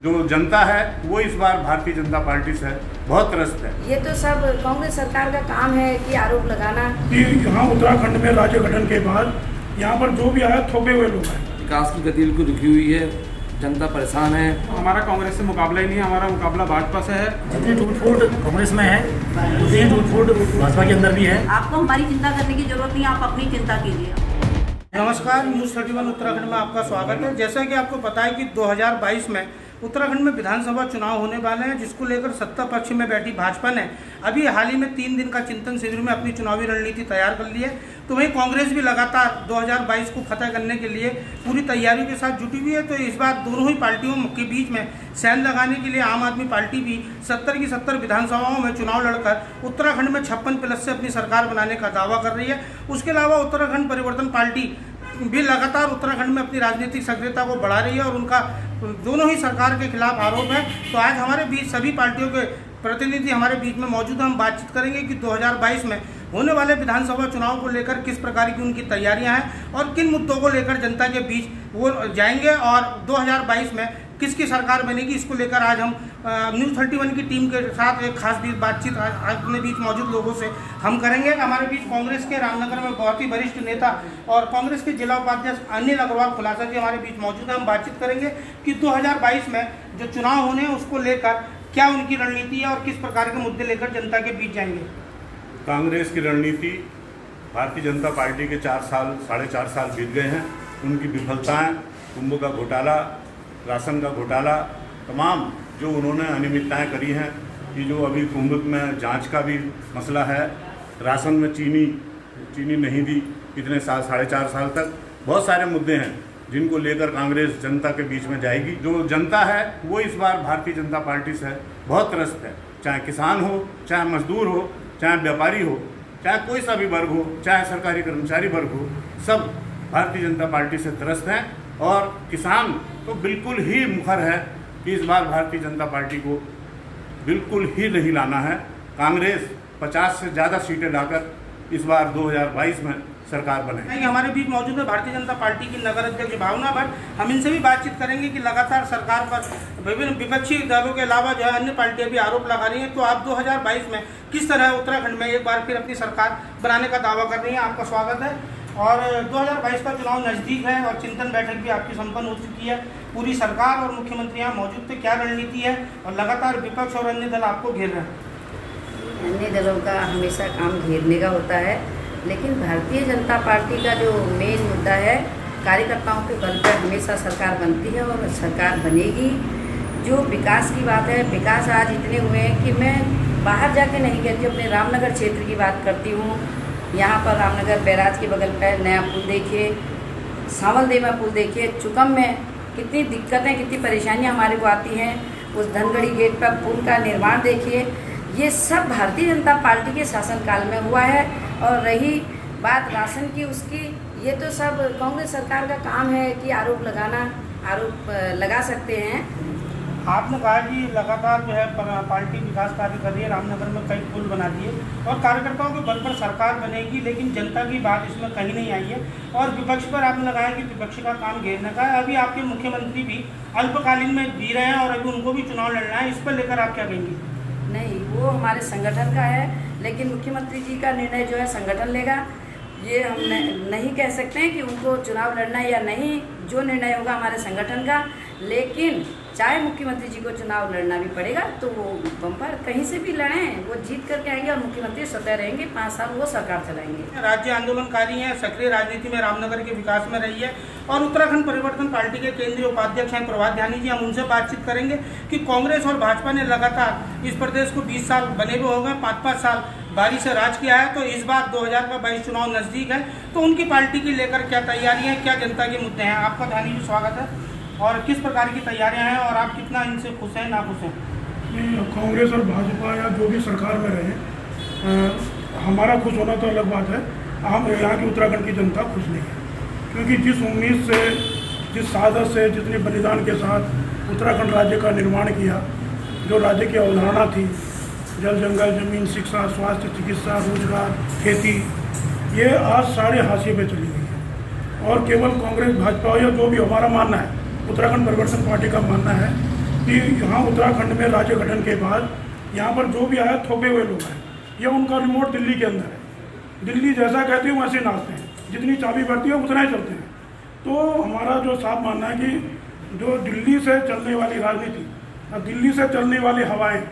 जो जनता है वो इस बार भारतीय जनता पार्टी से बहुत त्रस्त है। ये तो सब कांग्रेस सरकार का काम है कि आरोप लगाना। कि यहाँ उत्तराखंड में राज्य गठन के बाद यहाँ पर जो भी आया थोपे हुए लोग हैं। विकास की गति बिल्कुल रुकी हुई है, जनता परेशान है। हमारा कांग्रेस से मुकाबला ही नहीं है, हमारा मुकाबला भाजपा से है। जितनी टूट-फूट कांग्रेस में है उतनी टूट-फूट भाजपा के अंदर भी है। आपको हमारी चिंता करने की जरूरत नहीं, आप अपनी चिंता कीजिए। नमस्कार, न्यूज़ 31 उत्तराखंड में आपका स्वागत है। जैसा कि आपको पता है कि 2022 में उत्तराखंड में विधानसभा चुनाव होने वाले हैं, जिसको लेकर सत्ता पक्ष में बैठी भाजपा ने अभी हाल ही में 3 दिन का चिंतन शिविर में अपनी चुनावी रणनीति तैयार कर ली है। तो वहीं कांग्रेस भी लगातार 2022 को फतह करने के लिए पूरी तैयारियों के साथ जुटी हुई है। तो इस बार दोनों ही पार्टियों के बीच में सैन लगाने के लिए आम आदमी पार्टी भी 70 की 70 विधानसभाओं में चुनाव लड़कर उत्तराखंड में 56+ से अपनी सरकार बनाने का दावा कर रही है। उसके अलावा उत्तराखंड परिवर्तन पार्टी भी लगातार उत्तराखंड में अपनी राजनीतिक सक्रियता को बढ़ा रही है और उनका दोनों ही सरकार के खिलाफ आरोप है। तो आज हमारे बीच सभी पार्टियों के प्रतिनिधि हमारे बीच में मौजूद हैं। हम बातचीत करेंगे कि 2022 में होने वाले विधानसभा चुनाव को लेकर किस प्रकार की उनकी तैयारियां हैं और किन मुद्दों को लेकर जनता के बीच वो जाएंगे और 2022 में किसकी सरकार बनेगी, इसको लेकर आज हम न्यूज़ 31 की टीम के साथ एक खास बातचीत अपने बीच मौजूद लोगों से हम करेंगे। हमारे बीच कांग्रेस के रामनगर में बहुत ही वरिष्ठ नेता और कांग्रेस के जिला उपाध्यक्ष अनिल अग्रवाल खुलासा जी हमारे बीच मौजूद हैं। हम बातचीत करेंगे कि 2022 में जो चुनाव होने हैं उसको लेकर क्या उनकी रणनीति है और किस प्रकार के मुद्दे लेकर जनता के बीच जाएंगे। कांग्रेस की रणनीति, भारतीय जनता पार्टी के 4 साल 4.5 साल बीत गए हैं। उनकी विफलताएं, कुंभ का घोटाला, राशन का घोटाला, तमाम जो उन्होंने अनियमितताएं करी हैं, कि जो अभी कुंभ में जांच का भी मसला है, राशन में चीनी नहीं दी इतने साल 4.5 साल तक, बहुत सारे मुद्दे हैं जिनको लेकर कांग्रेस जनता के बीच में जाएगी। जो जनता है वो इस बार भारतीय जनता पार्टी से बहुत त्रस्त है। चाहे किसान हो, चाहे मजदूर हो, चाहे व्यापारी हो, चाहे कोई सा भी वर्ग हो, चाहे सरकारी कर्मचारी वर्ग हो, सब भारतीय जनता पार्टी से त्रस्त हैं। और किसान तो बिल्कुल ही मुखर है कि इस बार भारतीय जनता पार्टी को बिल्कुल ही नहीं लाना है। कांग्रेस 50 से ज़्यादा सीटें लाकर इस बार 2022 में सरकार बने। हमारे बीच मौजूद है भारतीय जनता पार्टी की नगर अध्यक्ष भावना भट्ट। हम इनसे भी बातचीत करेंगे कि लगातार सरकार पर विभिन्न विपक्षी दलों के अलावा जो है अन्य पार्टियां भी आरोप लगा रही हैं। तो आप 2022 में किस तरह उत्तराखंड में एक बार फिर अपनी सरकार बनाने का दावा कर रही हैं। आपका स्वागत है। और 2022 का चुनाव नज़दीक है और चिंतन बैठक भी आपकी संपन्न हो चुकी है। पूरी सरकार और मुख्यमंत्री यहाँ मौजूद थे, क्या रणनीति है और लगातार विपक्ष और अन्य दल आपको घेर रहे हैं। अन्य दलों का हमेशा काम घेरने का होता है, लेकिन भारतीय जनता पार्टी का जो मेन मुद्दा है, कार्यकर्ताओं के बल पर हमेशा सरकार बनती है और सरकार बनेगी। जो विकास की बात है, विकास आज इतने हुए हैं कि मैं बाहर जाके नहीं कहती, अपने रामनगर क्षेत्र की बात करती हूँ। यहाँ पर रामनगर बैराज के बगल पर नया पुल देखिए, सांवलदेवा पुल देखिए, चुकम में कितनी दिक्कतें, कितनी परेशानियाँ हमारे को आती हैं। उस धनगढ़ी गेट पर पुल का निर्माण देखिए। ये सब भारतीय जनता पार्टी के शासनकाल में हुआ है। और रही बात राशन की, उसकी ये तो सब कांग्रेस सरकार का काम है कि आरोप लगा सकते हैं। आपने कहा कि लगातार जो है पार्टी विकास कार्य कर रही है, रामनगर में कई पुल बना दिए और कार्यकर्ताओं के बल पर सरकार बनेगी, लेकिन जनता की बात इसमें कहीं नहीं आई है। और विपक्ष पर आपने लगाया कि विपक्ष का काम घेरने का है। अभी आपके मुख्यमंत्री भी अल्पकालीन में जी रहे हैं और अभी उनको भी चुनाव लड़ना है, इस पर लेकर आप क्या कहेंगे। नहीं, वो हमारे संगठन का है, लेकिन मुख्यमंत्री जी का निर्णय जो है संगठन लेगा। ये हम नहीं कह सकते हैं कि उनको चुनाव लड़ना है या नहीं, जो निर्णय होगा हमारे संगठन का। लेकिन चाहे मुख्यमंत्री जी को चुनाव लड़ना भी पड़ेगा तो वो बम्पर कहीं से भी लड़ें, वो जीत करके आएंगे और मुख्यमंत्री स्वतः रहेंगे। 5 साल वो सरकार चलाएंगे। राज्य आंदोलनकारी हैं, सक्रिय राजनीति में रामनगर के विकास में रही है और उत्तराखंड परिवर्तन पार्टी के केंद्रीय उपाध्यक्ष हैं प्रभात ध्यानी जी। हम उनसे बातचीत करेंगे कि कांग्रेस और भाजपा ने लगातार इस प्रदेश को 20 साल बने हुए हो गए, 5-5 साल बारी से राज किया है। तो इस बार 2022 चुनाव नज़दीक है, तो उनकी पार्टी की लेकर क्या तैयारियां हैं, क्या जनता के मुद्दे हैं। आपका ध्यानी जी स्वागत है। और किस प्रकार की तैयारियां हैं और आप कितना इनसे खुश हैं, ना खुश हैं। कांग्रेस और भाजपा या जो भी सरकार में रहे, हमारा खुश होना तो अलग बात है। हम यहाँ की उत्तराखंड की जनता खुश नहीं है, क्योंकि जिस उम्मीद से, जिस सादत से, जितने बलिदान के साथ उत्तराखंड राज्य का निर्माण किया, जो राज्य की अवधारणा थी, जल जंगल जमीन, शिक्षा, स्वास्थ्य, चिकित्सा, रोजगार, खेती, ये आज सारे हाशिए पे चली गई है। और केवल कांग्रेस भाजपा या जो भी हमारा मानना है, उत्तराखंड परिवर्तन पार्टी का मानना है कि यहाँ उत्तराखंड में राज्य गठन के बाद यहाँ पर जो भी आया थोपे हुए लोग हैं, या उनका रिमोट दिल्ली के अंदर है। दिल्ली जैसा कहती है वैसे नाचते हैं, जितनी चाबी बढ़ती है उतना ही चलते हैं। तो हमारा जो साफ मानना है कि जो दिल्ली से चलने वाली राजनीति, दिल्ली से चलने वाली हवाएं,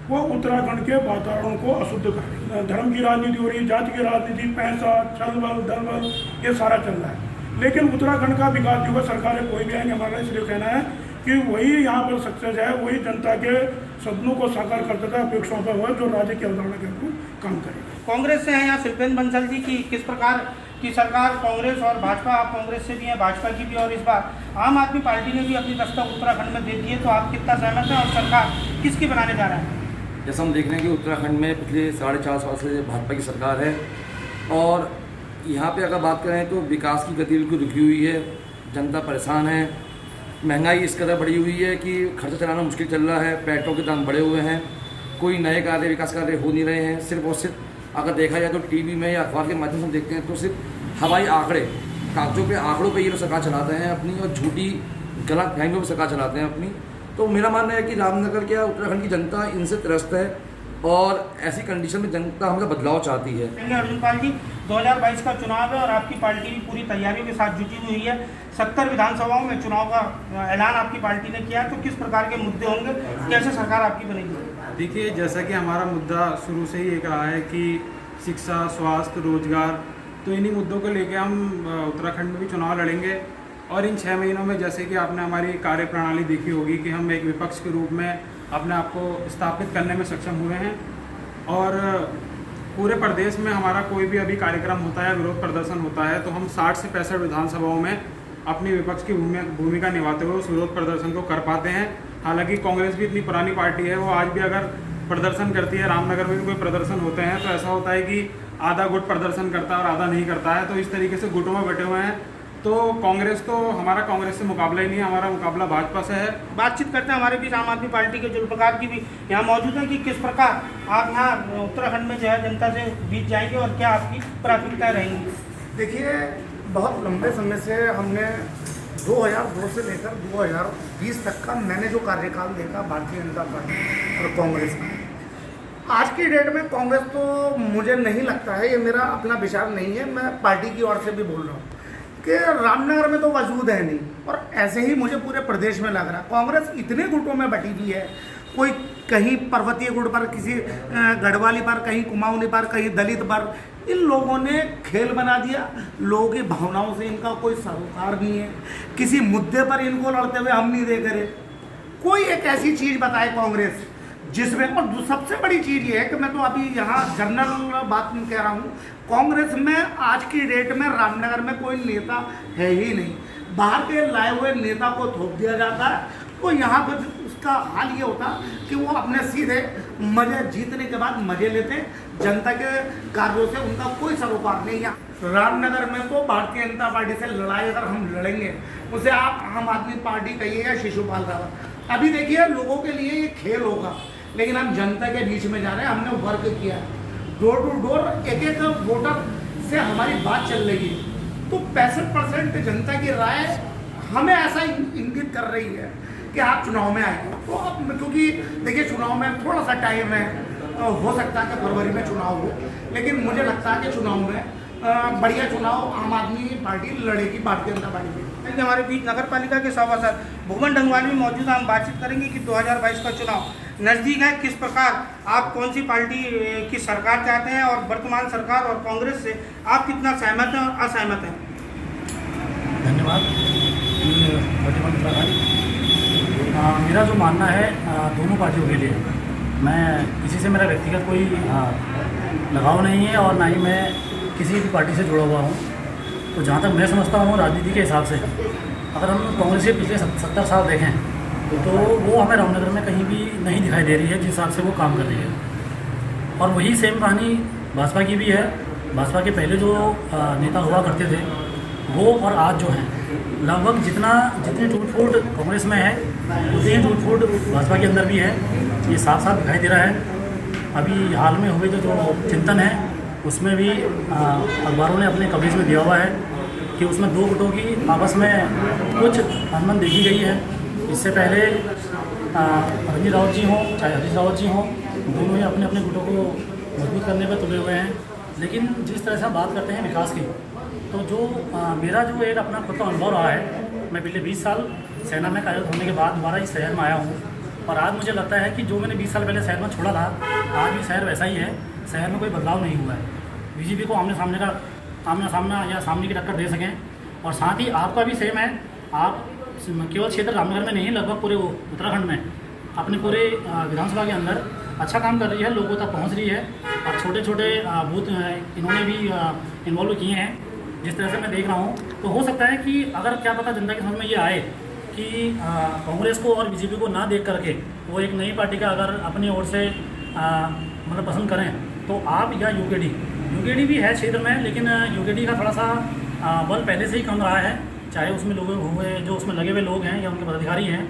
वो उत्तराखंड के वातावरण को अशुद्ध कर रही है। धर्म की राजनीति हो रही, जाति की राजनीति, पैसा, छल बल, दल बल, ये सारा चल रहा है। लेकिन उत्तराखंड का विकास जो है सरकारें कोई भी आएंगे, हमारा इसलिए कहना है कि वही यहाँ पर सक्सेस है, वही जनता के सपनों को साकार करता था, अपेक्षाओं पर हुआ जो राज्य की अवधारणा के अनुरूप काम करेगा। कांग्रेस से हैं यहाँ शिल्पेंद्र बंसल जी की किस प्रकार की सरकार, कांग्रेस और भाजपा, आप कांग्रेस से भी हैं, भाजपा की भी, और इस बार आम आदमी पार्टी ने भी अपनी दस्तक उत्तराखंड में दे दी है, तो आप कितना सहमत हैं और सरकार किसकी बनाने जा रहा है? जैसा हम देख रहे हैं कि उत्तराखंड में पिछले 4.5 साल से भाजपा की सरकार है और यहाँ पे अगर बात करें तो विकास की गति बिल्कुल रुकी हुई है, जनता परेशान है, महंगाई इस कदर बढ़ी हुई है कि खर्चा चलाना मुश्किल चल रहा है, पेट्रोल के दाम बढ़े हुए हैं, कोई नए कार्य, विकास कार्य हो नहीं रहे हैं। सिर्फ और सिर्फ अगर देखा जाए तो टीवी में या अखबार के माध्यम से हम देखते हैं तो सिर्फ हवाई आंकड़े, कागजों पे आंकड़ों पे ये लोग सरकार चलाते हैं अपनी, और झूठी गलत फहमियों पर सरकार चलाते हैं अपनी। तो मेरा मानना है कि रामनगर क्या उत्तराखंड की जनता इनसे त्रस्त है और ऐसी कंडीशन में जनता हमें बदलाव चाहती है। अर्जुन पाल जी, 2022 का चुनाव है और आपकी पार्टी भी पूरी तैयारियों के साथ जुटी हुई है। 70 विधानसभाओं में चुनाव का ऐलान आपकी पार्टी ने किया, तो किस प्रकार के मुद्दे होंगे, कैसे सरकार आपकी बनेगी? देखिए, जैसा कि हमारा मुद्दा शुरू से ही एक रहा है कि शिक्षा, स्वास्थ्य, रोजगार, तो इन्हीं मुद्दों को लेकर हम उत्तराखंड में भी चुनाव लड़ेंगे। और इन 6 महीनों में जैसे कि आपने हमारी कार्यप्रणाली देखी होगी कि हम एक विपक्ष के रूप में अपने आप को स्थापित करने में सक्षम हुए हैं और पूरे प्रदेश में हमारा कोई भी अभी कार्यक्रम होता है, विरोध प्रदर्शन होता है, तो हम 60 से 65 विधानसभाओं में अपनी विपक्ष की भूमिका निभाते हुए उस विरोध प्रदर्शन को कर पाते हैं। हालांकि कांग्रेस भी इतनी पुरानी पार्टी है, वो आज भी अगर प्रदर्शन करती है, रामनगर में भी कोई प्रदर्शन होते हैं तो ऐसा होता है कि आधा गुट प्रदर्शन करता है और आधा नहीं करता है, तो इस तरीके से गुटों में बैठे हुए हैं। तो कांग्रेस तो हमारा कांग्रेस से मुकाबला ही नहीं है, हमारा मुकाबला भाजपा से है। बातचीत करते हैं, हमारे बीच आम आदमी पार्टी के जुल्फकार की भी यहाँ मौजूद है कि किस प्रकार आप यहाँ उत्तराखंड में जो है जनता से बीच जाएंगे और क्या आपकी प्राथमिकताएं रहेंगी? देखिए, बहुत लंबे समय से हमने 2002 से लेकर 2020 तक का मैंने जो कार्यकाल देखा भारतीय जनता पार्टी और कांग्रेस का, आज की डेट में कांग्रेस तो मुझे नहीं लगता है, ये मेरा अपना विचार नहीं है, मैं पार्टी की ओर से भी बोल रहा हूँ कि रामनगर में तो वजूद है नहीं, और ऐसे ही मुझे पूरे प्रदेश में लग रहा है। कांग्रेस इतने गुटों में बटी हुई है, कोई कहीं पर्वतीय गुट पर, किसी गढ़वाली पर, कहीं कुमाऊनी पर, कहीं दलित पर। इन लोगों ने खेल बना दिया, लोगों की भावनाओं से इनका कोई सरोकार नहीं है, किसी मुद्दे पर इनको लड़ते हुए हम नहीं देख रहे। कोई एक ऐसी चीज़ बताए कांग्रेस जिसमें, और सबसे बड़ी चीज़ ये है कि मैं तो अभी यहाँ जनरल बात कह रहा हूँ, कांग्रेस में आज की डेट में रामनगर में कोई नेता है ही नहीं। बाहर के लाए हुए नेता को थोप दिया जाता है, तो यहाँ पर उसका हाल ये होता कि वो अपने सीधे मजे, जीतने के बाद मजे लेते हैं, जनता के कार्यों से उनका कोई सरोकार नहीं है। रामनगर में तो भारतीय जनता पार्टी से लड़ाई अगर हम लड़ेंगे, उसे आप आम आदमी पार्टी कहिए या शिशुपाल रावत, अभी देखिए लोगों के लिए ये खेल होगा, लेकिन हम जनता के बीच में जा रहे हैं। हमने वर्क किया, डोर टू डोर एक एक वोटर से हमारी बात चल रही है, तो 65% जनता की राय हमें ऐसा इंगित कर रही है कि आप चुनाव में आएंगे। तो अब क्योंकि देखिए चुनाव में थोड़ा सा टाइम है, तो हो सकता है कि फरवरी में चुनाव हो, लेकिन मुझे लगता है कि चुनाव में बढ़िया चुनाव आम आदमी पार्टी लड़ेगी, भारतीय जनता पार्टी। हमारे बीच नगर पालिका के सभासद भुवन ढंगवाल भी मौजूद हैं। हम बातचीत करेंगे कि 2022 का चुनाव नज़दीक है, किस प्रकार आप कौन सी पार्टी की सरकार चाहते हैं और वर्तमान सरकार और कांग्रेस से आप कितना सहमत हैं और असहमत हैं? धन्यवाद। मेरा जो मानना है दोनों पार्टियों के लिए, मैं किसी से मेरा व्यक्तिगत कोई लगाव नहीं है और ना ही मैं किसी भी पार्टी से जुड़ा हुआ हूँ। तो जहाँ तक मैं समझता हूँ राजनीति के हिसाब से, अगर हम कांग्रेस के पिछले 70 साल देखें तो वो हमें रामनगर में कहीं भी नहीं दिखाई दे रही है जिस हिसाब से वो काम कर रही है। और वही सेम कहानी भाजपा की भी है। भाजपा के पहले जो नेता हुआ करते थे वो और आज जो हैं, लगभग जितनी टूट फूट कांग्रेस में है उतनी टूट फूट भाजपा के अंदर भी है। ये साफ साफ दिखाई दे रहा है। अभी हाल में हुए जो चिंतन है उसमें भी अखबारों ने अपने कवरेज में दिया हुआ है कि उसमें 2 गुटों की आपस में कुछ अनबन देखी गई है। इससे पहले रंजीत रावत जी हों चाहे हरीश रावत जी हों, दोनों ही अपने अपने गुटों को मजबूत करने पर तुले हुए हैं। लेकिन जिस तरह से हम बात करते हैं विकास की, तो जो मेरा जो एक अपना खुद का अनुभव रहा है, मैं पिछले 20 साल सेना में कार्यरत होने के बाद दोबारा इस शहर में आया हूँ और आज मुझे लगता है कि जो मैंने 20 साल पहले शहर में छोड़ा था, आज भी शहर वैसा ही है। शहर में कोई बदलाव नहीं हुआ है। बीजेपी को आमने सामना या सामने की टक्कर दे सकें, और साथ ही आपका भी सेम है। आप केवल क्षेत्र रामनगर में नहीं, लगभग पूरे उत्तराखंड में अपने पूरे विधानसभा के अंदर अच्छा काम कर रही है, लोगों तक पहुंच रही है और छोटे छोटे बूथ इन्होंने भी इन्वॉल्व किए हैं। जिस तरह से मैं देख रहा हूँ, तो हो सकता है कि अगर क्या पता जनता के समझ में ये आए कि कांग्रेस को और बीजेपी को ना देख करके वो एक नई पार्टी का अगर अपनी ओर से मतलब पसंद करें, तो आप या यूकेडी भी है क्षेत्र में, लेकिन यूकेडी का थोड़ा सा बल पहले से ही कम रहा है। चाहे उसमें लोग हुए जो उसमें लगे हुए लोग हैं या उनके पदाधिकारी हैं,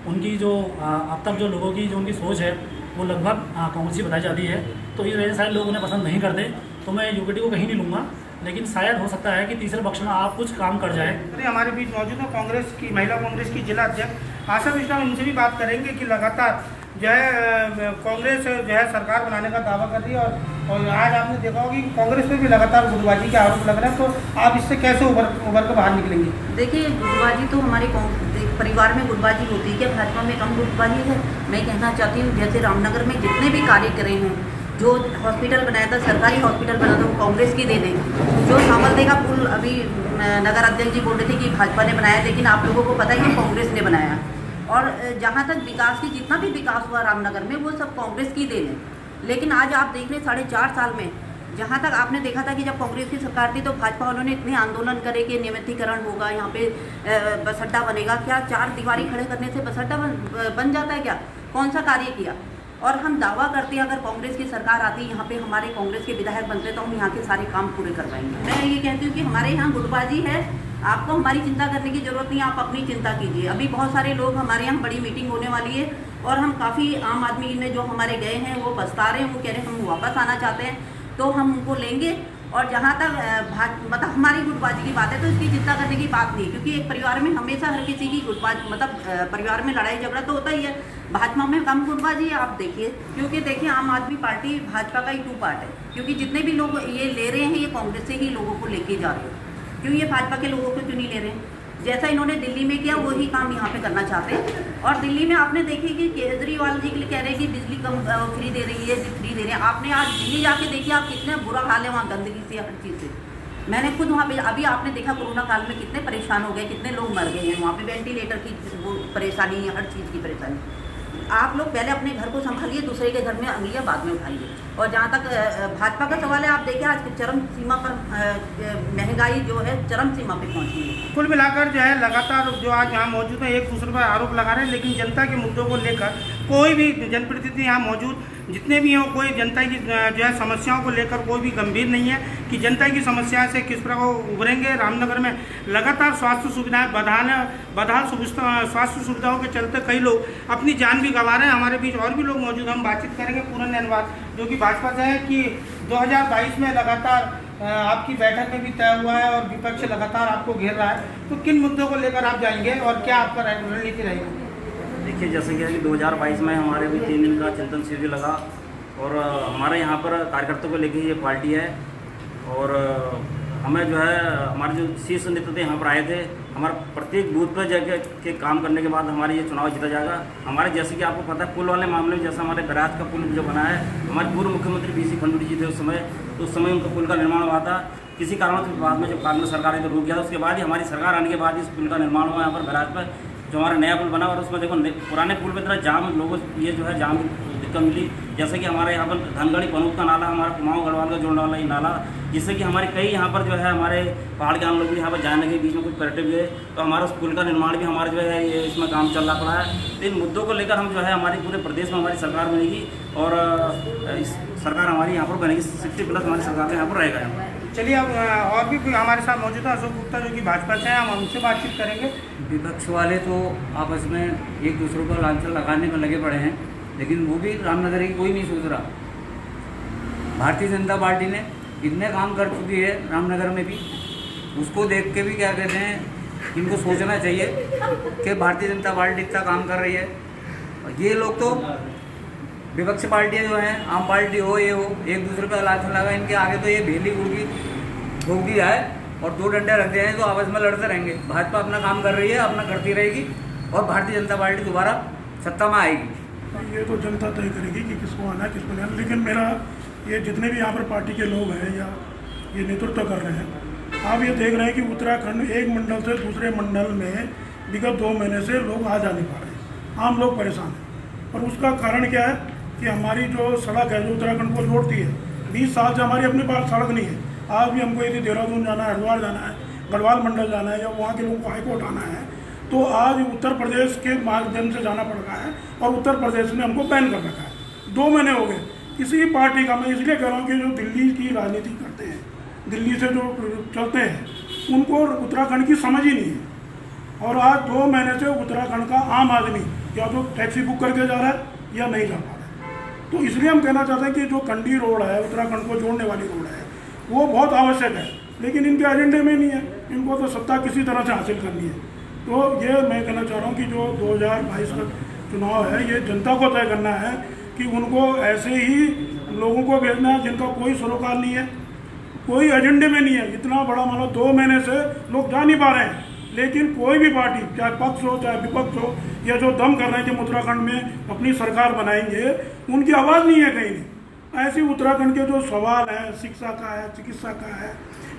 उनकी जो अब तक जो लोगों की जो उनकी सोच है वो लगभग कांग्रेस ही बताई जाती है। तो इस वजह से शायद लोग उन्हें पसंद नहीं करते, तो मैं यूकेडी को कहीं नहीं लूँगा। लेकिन शायद हो सकता है कि तीसरे पक्ष में आप कुछ काम कर जाए। हमारे बीच मौजूद है कांग्रेस की महिला कांग्रेस की जिला अध्यक्ष आशा मिश्रा, उनसे भी बात करेंगे कि लगातार जो है कांग्रेस जो है सरकार बनाने का दावा कर रही है और आज आपने देखा होगा कि कांग्रेस पे भी लगातार गुटबाजी के आरोप लग रहे हैं, तो आप इससे कैसे उभर कर बाहर निकलेंगे? देखिए, गुटबाजी तो हमारे परिवार में गुटबाजी होती है, क्या भाजपा में कम गुटबाजी है? मैं कहना चाहती हूँ जैसे रामनगर में जितने भी कार्य करे हैं, जो हॉस्पिटल बनाया था, सरकारी हॉस्पिटल बना था, वो कांग्रेस की देने। जो सामलदे का पुल अभी नगर अध्यक्ष जी बोल रहे थे कि भाजपा ने बनाया, लेकिन आप लोगों को पता है कि कांग्रेस ने बनाया। और जहाँ तक विकास की जितना भी विकास हुआ रामनगर में, वो सब कांग्रेस की देने। लेकिन आज आप देख रहे 4.5 साल में, जहाँ तक आपने देखा था कि जब कांग्रेस की सरकार थी तो भाजपा वालों ने इतने आंदोलन करे कि नियमितीकरण होगा, यहाँ पे बस अड्डा बनेगा। क्या 4 दीवारी खड़े करने से बस अड्डा बन जाता है क्या? कौन सा कार्य किया? और हम दावा करते हैं अगर कांग्रेस की सरकार आती, यहाँ पे हमारे कांग्रेस के विधायक बनते, तो हम यहाँ के सारे काम पूरे करवाएंगे। मैं ये कहती हूँ कि हमारे यहाँ गुटबाजी है, आपको हमारी चिंता करने की जरूरत नहीं, आप अपनी चिंता कीजिए। अभी बहुत सारे लोग, हमारे यहाँ बड़ी मीटिंग होने वाली है और हम काफ़ी आम आदमी में जो हमारे गए हैं वो पछता रहे हैं, वो कह रहे हैं हम वापस आना चाहते हैं, तो हम उनको लेंगे। और जहाँ तक मतलब हमारी गुटबाजी की बात है, तो इसकी चिंता करने की बात नहीं, क्योंकि एक परिवार में हमेशा हर किसी की गुटबाजी मतलब परिवार में लड़ाई झगड़ा तो होता ही है। भाजपा में कम गुटबाजी है, आप देखिए, क्योंकि देखिए आम आदमी पार्टी भाजपा का ही 2 पार्ट है, क्योंकि जितने भी लोग ये ले रहे हैं ये कांग्रेस से ही लोगों को लेके जा रहे हैं। क्यों ये भाजपा के लोगों को क्यों नहीं ले रहे हैं? जैसा इन्होंने दिल्ली में किया वही काम यहाँ पे करना चाहते हैं। और दिल्ली में आपने देखी कि केजरीवाल जी के लिए कह रहे हैं कि बिजली कम फ्री दे रही है, फ्री दे रहे हैं। आपने आज दिल्ली जाके देखिए आप कितने बुरा हाल है वहाँ, गंदगी से, हर चीज़ से। मैंने खुद वहाँ पे अभी आपने देखा कोरोना काल में कितने परेशान हो गए, कितने लोग मर गए हैं वहाँ पे, वेंटिलेटर की वो परेशानी है, हर चीज़ की परेशानी। आप लोग पहले अपने घर को संभालिए, दूसरे के घर में अंगलियाँ बाद में उठाइए। और जहाँ तक भाजपा का सवाल है, आप देखिए आज चरम सीमा पर महंगाई जो है चरम सीमा पे पहुँची है। कुल मिलाकर जो है लगातार जो आज यहाँ मौजूद है एक दूसरे पर आरोप लगा रहे हैं, लेकिन जनता के मुद्दों को लेकर कोई भी जनप्रतिनिधि यहाँ मौजूद जितने भी हों, कोई जनता की जो है समस्याओं को लेकर कोई भी गंभीर नहीं है कि जनता की समस्या से किस प्रकार उभरेंगे। रामनगर में लगातार स्वास्थ्य सुविधाएं बदहाल स्वास्थ्य सुविधाओं के चलते कई लोग अपनी जान भी गंवा रहे हैं। हमारे बीच और भी लोग मौजूद, हम बातचीत करेंगे पूरन नैनवाल जो कि भाजपा से है कि 2022 में लगातार आपकी बैठक में भी तय हुआ है और विपक्ष लगातार आपको घेर रहा है, तो किन मुद्दों को लेकर आप जाएंगे और क्या आपका रणनीति रहेगी? देखिए, जैसे कि 2022 में हमारे भी 3 दिन का चिंतन शिविर लगा और हमारे यहाँ पर कार्यकर्ताओं को लेकर ये पार्टी है और हमें जो है हमारे जो शीर्ष नेतृत्व यहाँ पर आए थे, हमारे प्रत्येक बूथ पर जाके के काम करने के बाद हमारे ये चुनाव जीता जाएगा। हमारे जैसे कि आपको पता है पुल वाले मामले में, जैसा हमारे बैराज का पुल जो बना है, हमारे पूर्व मुख्यमंत्री BC खंडूरी जी थे उस समय, तो उस समय उनका पुल का निर्माण हुआ था। किसी कारण से बाद में जब कांग्रेस सरकार ने तो रोक दिया था, उसके बाद ही हमारी सरकार आने के बाद इस पुल का निर्माण हुआ यहाँ पर बैराज पर, जो हमारा नया पुल बना। और उसमें देखो पुराने पुल में इतना जाम लोगों ये जो है जाम दिक्कत मिली, जैसे कि हमारे यहाँ पर धनगढ़ी पनूत का नाला, हमारा कुमाऊं गढ़वाल का जोड़ने वाला ये नाला, जिससे कि हमारे कई यहाँ पर जो है हमारे पहाड़ के आम लोग भी यहाँ पर जाने के बीच में कुछ पर्यटक हुए, तो हमारा उस पुल का निर्माण भी हमारा जो है ये इसमें काम चल रहा पड़ा है। तो इन मुद्दों को लेकर हम जो है हमारे पूरे प्रदेश में हमारी सरकार बनेगी और इस सरकार हमारी यहाँ पर बनेगी, 60+ हमारी सरकार यहाँ पर रहेगा। चलिए, अब और भी हमारे साथ मौजूद है अशोक गुप्ता जो कि भाजपा से हैं, हम उनसे बातचीत करेंगे। विपक्ष वाले तो आपस में एक दूसरे को लांछन लगाने में लगे पड़े हैं, लेकिन वो भी रामनगर की कोई नहीं सोच रहा। भारतीय जनता पार्टी ने कितने काम कर चुकी है रामनगर में भी, उसको देख के भी क्या कहते हैं, इनको सोचना चाहिए कि भारतीय जनता पार्टी इतना काम कर रही है और ये लोग तो विपक्ष पार्टियाँ जो हैं, आम पार्टी हो ये हो, एक दूसरे पर लाछन लगा, इनके आगे तो ये भेली गुड़की ठोक दिया है और दो डंडे रख दिए हैं तो आपस में लड़ते रहेंगे। भाजपा अपना काम कर रही है, अपना करती रहेगी और भारतीय जनता पार्टी दोबारा सत्ता में आएगी। ये तो जनता तय करेगी कि किसको आना है किसको नहीं आना, लेकिन मेरा ये जितने भी यहाँ पर पार्टी के लोग हैं या ये नेतृत्व कर रहे हैं, आप ये देख रहे हैं कि उत्तराखंड एक मंडल से दूसरे मंडल में विगत 2 महीने से लोग आ जा नहीं पा रहे हैं, आम लोग परेशान हैं। और उसका कारण क्या है कि हमारी जो सड़क है जो उत्तराखंड को जोड़ती है, 20 साल से हमारी अपने पास सड़क नहीं है। आज भी हमको यदि देहरादून जाना है, हरिद्वार जाना है, गढ़वाल मंडल जाना है या वहाँ के लोगों को हाईकोर्ट आना है तो आज उत्तर प्रदेश के माध्यम से जाना पड़ रहा है और उत्तर प्रदेश ने हमको बैन कर रखा है। 2 महीने हो गए। किसी पार्टी का, मैं इसलिए कह रहा हूँ कि जो दिल्ली की राजनीति करते हैं, दिल्ली से जो चलते हैं, उनको उत्तराखंड की समझ ही नहीं है। और आज 2 महीने से उत्तराखंड का आम आदमी या तो टैक्सी बुक करके जा रहा है या नहीं जा पा रहा है। तो इसलिए हम कहना चाहते हैं कि जो कंडी रोड है, उत्तराखंड को जोड़ने वाली रोड है, वो बहुत आवश्यक है, लेकिन इनके एजेंडे में नहीं है। इनको तो सत्ता किसी तरह से हासिल करनी है। तो ये मैं कहना चाह रहा हूँ कि जो 2022 का चुनाव है, ये जनता को तय करना है कि उनको ऐसे ही लोगों को भेजना है जिनका कोई सरोकार नहीं है, कोई एजेंडे में नहीं है। इतना बड़ा मानो 2 महीने से लोग जा नहीं पा रहे हैं, लेकिन कोई भी पार्टी, चाहे पक्ष हो चाहे विपक्ष हो, या जो दम कर रहे हैं कि हम उत्तराखंड में अपनी सरकार बनाएंगे, उनकी आवाज़ नहीं है कहीं नहीं। ऐसे उत्तराखंड के जो सवाल हैं, शिक्षा का है, चिकित्सा का है,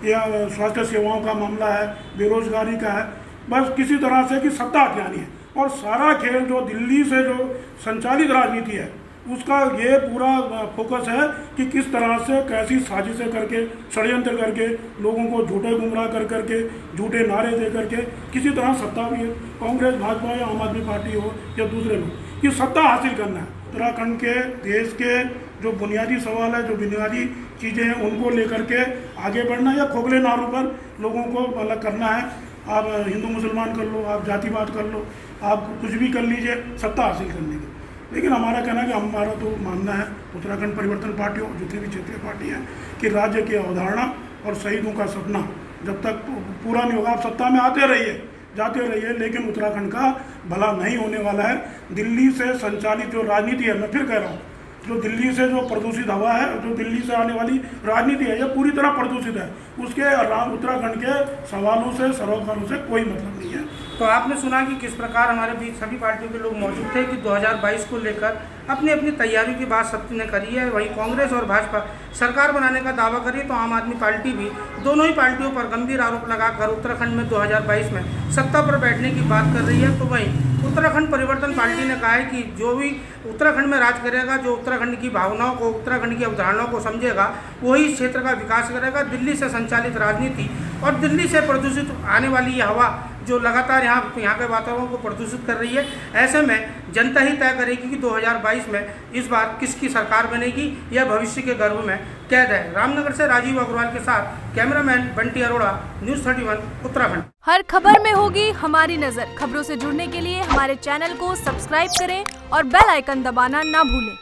या स्वास्थ्य सेवाओं का मामला है, बेरोजगारी का है, बस किसी तरह से कि सत्ता हथियानी है। और सारा खेल जो दिल्ली से जो संचालित राजनीति है, उसका ये पूरा फोकस है कि किस तरह से कैसी साजिशें करके, षड्यंत्र करके, लोगों को झूठे गुमराह कर करके, झूठे नारे दे करके किसी तरह सत्ता भी, कांग्रेस, भाजपा या आम आदमी पार्टी हो या दूसरे लोग, कि सत्ता हासिल करना है। उत्तराखंड के देश के जो बुनियादी सवाल है, जो बुनियादी चीज़ें हैं, उनको लेकर के आगे बढ़ना या खोखले नारों पर लोगों को अलग करना है। आप हिंदू मुसलमान कर लो, आप जातिवाद कर लो, आप कुछ भी कर लीजिए सत्ता हासिल करने की। लेकिन हमारा कहना है कि हमारा तो मानना है, उत्तराखंड परिवर्तन पार्टी हो, जितनी भी क्षेत्रीय पार्टी हैं, कि राज्य की अवधारणा और शहीदों का सपना जब तक पूरा नहीं होगा, आप सत्ता में आते रहिए, जाते रहिए, लेकिन उत्तराखंड का भला नहीं होने वाला है। दिल्ली से संचालित जो राजनीति है, मैं फिर कह रहा हूँ, जो दिल्ली से जो प्रदूषित हवा है, जो दिल्ली से आने वाली राजनीति है, यह पूरी तरह प्रदूषित है। उसके उत्तराखंड के सवालों से, सरोकारों से कोई मतलब नहीं है। तो आपने सुना कि किस प्रकार हमारे बीच सभी पार्टियों के लोग मौजूद थे कि 2022 को लेकर अपनी अपनी तैयारियों की बात सबने करी है। वहीं कांग्रेस और भाजपा सरकार बनाने का दावा करी, तो आम आदमी पार्टी भी दोनों ही पार्टियों पर गंभीर आरोप लगाकर उत्तराखंड में 2022 में सत्ता पर बैठने की बात कर रही है। तो वहीं उत्तराखंड परिवर्तन पार्टी ने कहा है कि जो भी उत्तराखंड में राज करेगा, जो उत्तराखंड की भावनाओं को, उत्तराखंड की अवधारणाओं को समझेगा, वही इस क्षेत्र का विकास करेगा। दिल्ली से संचालित राजनीति और दिल्ली से प्रदूषित आने वाली ये हवा जो लगातार यहाँ के वातावरण को प्रदूषित कर रही है, ऐसे में जनता ही तय करेगी कि 2022 में इस बार किसकी सरकार बनेगी। यह भविष्य के गर्भ में कैद है। रामनगर से राजीव अग्रवाल के साथ कैमरामैन बंटी अरोड़ा, न्यूज़ 31 उत्तराखंड। हर खबर में होगी हमारी नजर। खबरों से जुड़ने के लिए हमारे चैनल को सब्सक्राइब करें और बेल आइकन दबाना ना भूलें।